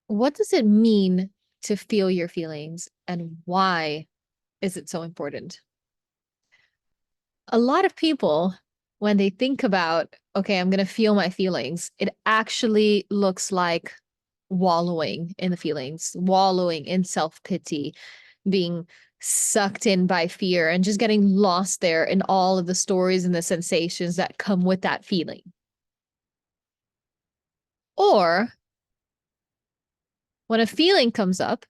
What does it mean to feel your feelings, and why is it so important? A lot of people, when they think about, okay, I'm going to feel my feelings, it actually looks like wallowing in the feelings, wallowing in self-pity, being sucked in by fear, and just getting lost there in all of the stories and the sensations that come with that feeling. Or when a feeling comes up,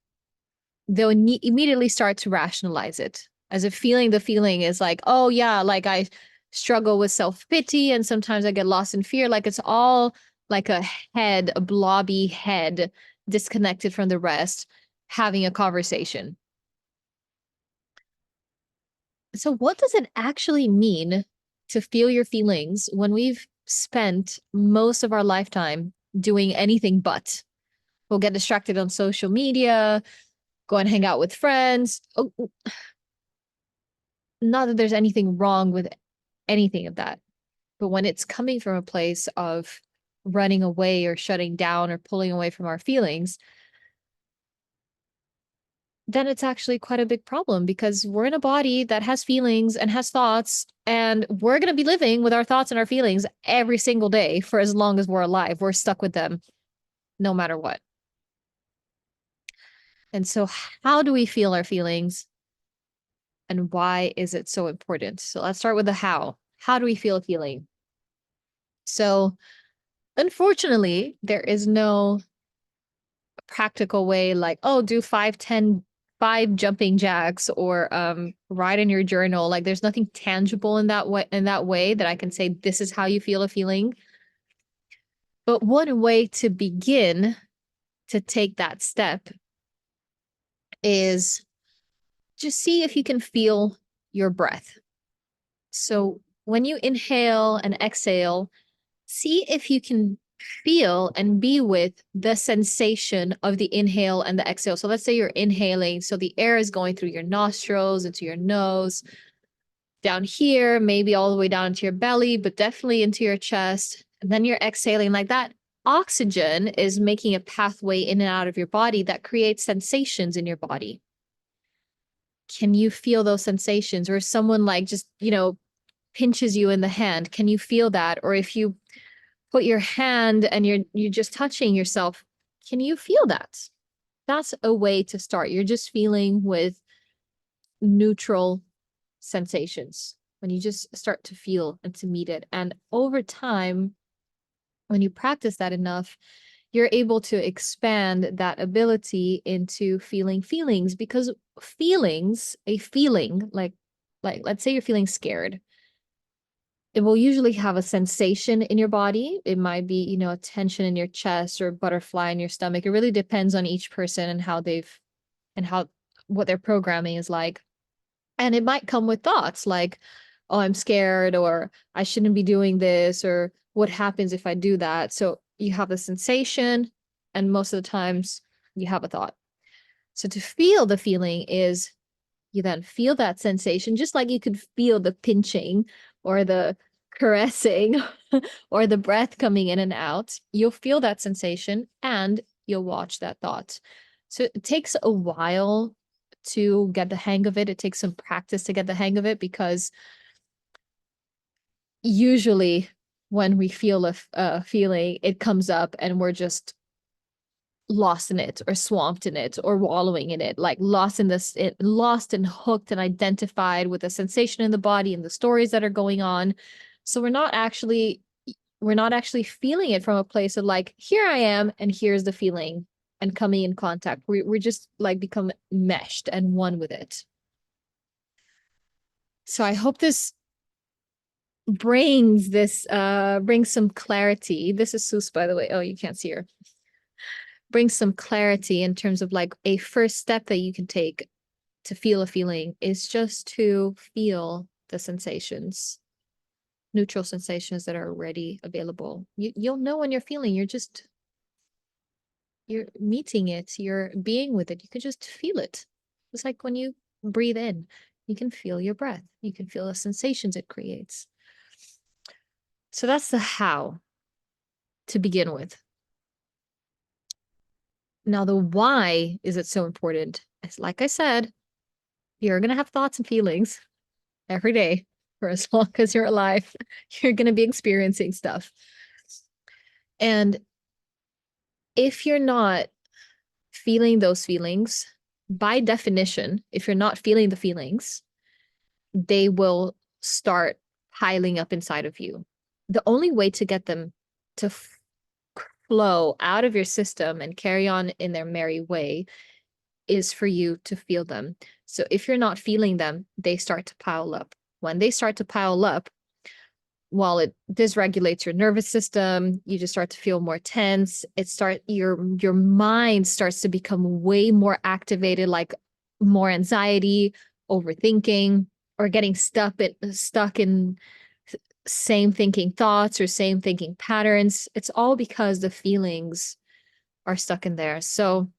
they'll immediately start to rationalize it as if feeling the feeling is like, oh yeah, like I struggle with self-pity and sometimes I get lost in fear. Like it's all like a head, a blobby head disconnected from the rest, having a conversation. So what does it actually mean to feel your feelings when we've spent most of our lifetime doing anything but? We'll get distracted on social media, go and hang out with friends. Oh, not that there's anything wrong with anything of that, but when it's coming from a place of running away or shutting down or pulling away from our feelings, then it's actually quite a big problem because we're in a body that has feelings and has thoughts, and we're going to be living with our thoughts and our feelings every single day for as long as we're alive. We're stuck with them no matter what. And so, how do we feel our feelings, and why is it so important? So, let's start with the how. How do we feel a feeling? So, unfortunately, there is no practical way like, oh, do 5 jumping jacks or write in your journal. Like there's nothing tangible in that way that I can say this is how you feel a feeling. But one way to begin to take that step is just see if you can feel your breath. So when you inhale and exhale, see if you can feel and be with the sensation of the inhale and the exhale. So let's say you're inhaling, so the air is going through your nostrils, into your nose, down here, maybe all the way down into your belly, but definitely into your chest. And then you're exhaling like that. Oxygen is making a pathway in and out of your body that creates sensations in your body. Can you feel those sensations? Or someone like just, pinches you in the hand, can you feel that? Or if you put your hand and you're just touching yourself, can you feel that? That's a way to start. You're just feeling with neutral sensations when you just start to feel and to meet it. And over time, when you practice that enough, you're able to expand that ability into feeling feelings, because feelings, a feeling like let's say you're feeling scared, it will usually have a sensation in your body. It might be, a tension in your chest or a butterfly in your stomach. It really depends on each person and how what their programming is like. And it might come with thoughts like, oh, I'm scared, or I shouldn't be doing this, or what happens if I do that? So you have the sensation, and most of the times you have a thought. So to feel the feeling is you then feel that sensation, just like you could feel the pinching or the caressing or the breath coming in and out. You'll feel that sensation and you'll watch that thought. So it takes a while to get the hang of it. It takes some practice to get the hang of it, because usually when we feel a feeling, it comes up and we're just lost in it or swamped in it or wallowing in it, like lost in this, lost and hooked and identified with the sensation in the body and the stories that are going on. So we're not actually feeling it from a place of like, here I am and here's the feeling, and coming in contact. We're just like become meshed and one with it. So I hope this brings some clarity. This is Sus, by the way. Oh, you can't see her. Brings some clarity in terms of like a first step that you can take to feel a feeling is just to feel the sensations, neutral sensations that are already available. You'll know when you're feeling, you're meeting it, you're being with it. You can just feel it. It's like when you breathe in, you can feel your breath. You can feel the sensations it creates. So that's the how to begin with. Now, the why is it so important? It's like I said, you're going to have thoughts and feelings every day for as long as you're alive. You're going to be experiencing stuff. And if you're not feeling those feelings, by definition, if you're not feeling the feelings, they will start piling up inside of you. The only way to get them to flow out of your system and carry on in their merry way is for you to feel them. So if you're not feeling them, they start to pile up. When they start to pile up, while it dysregulates your nervous system, you just start to feel more tense. Your mind starts to become way more activated, like more anxiety, overthinking, or getting stuck in same thinking thoughts or same thinking patterns. It's all because the feelings are stuck in there. So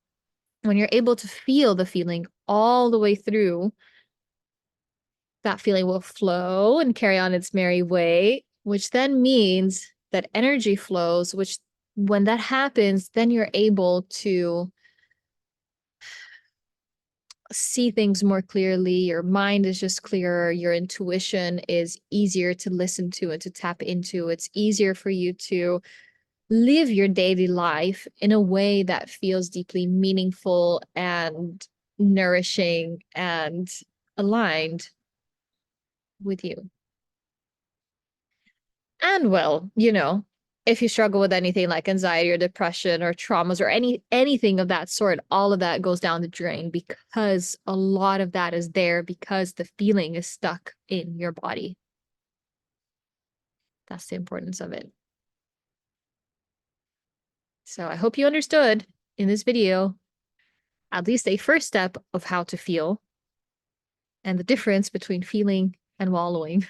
when you're able to feel the feeling all the way through, that feeling will flow and carry on its merry way, which then means that energy flows, which when that happens, then you're able to see things more clearly. Your mind is just clearer. Your intuition is easier to listen to and to tap into. It's easier for you to live your daily life in a way that feels deeply meaningful and nourishing and aligned with you. And well, if you struggle with anything like anxiety or depression or traumas or anything of that sort, all of that goes down the drain because a lot of that is there because the feeling is stuck in your body. That's the importance of it. So I hope you understood in this video at least a first step of how to feel and the difference between feeling and wallowing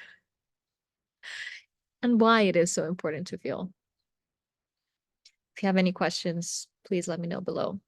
and why it is so important to feel. If you have any questions, please let me know below.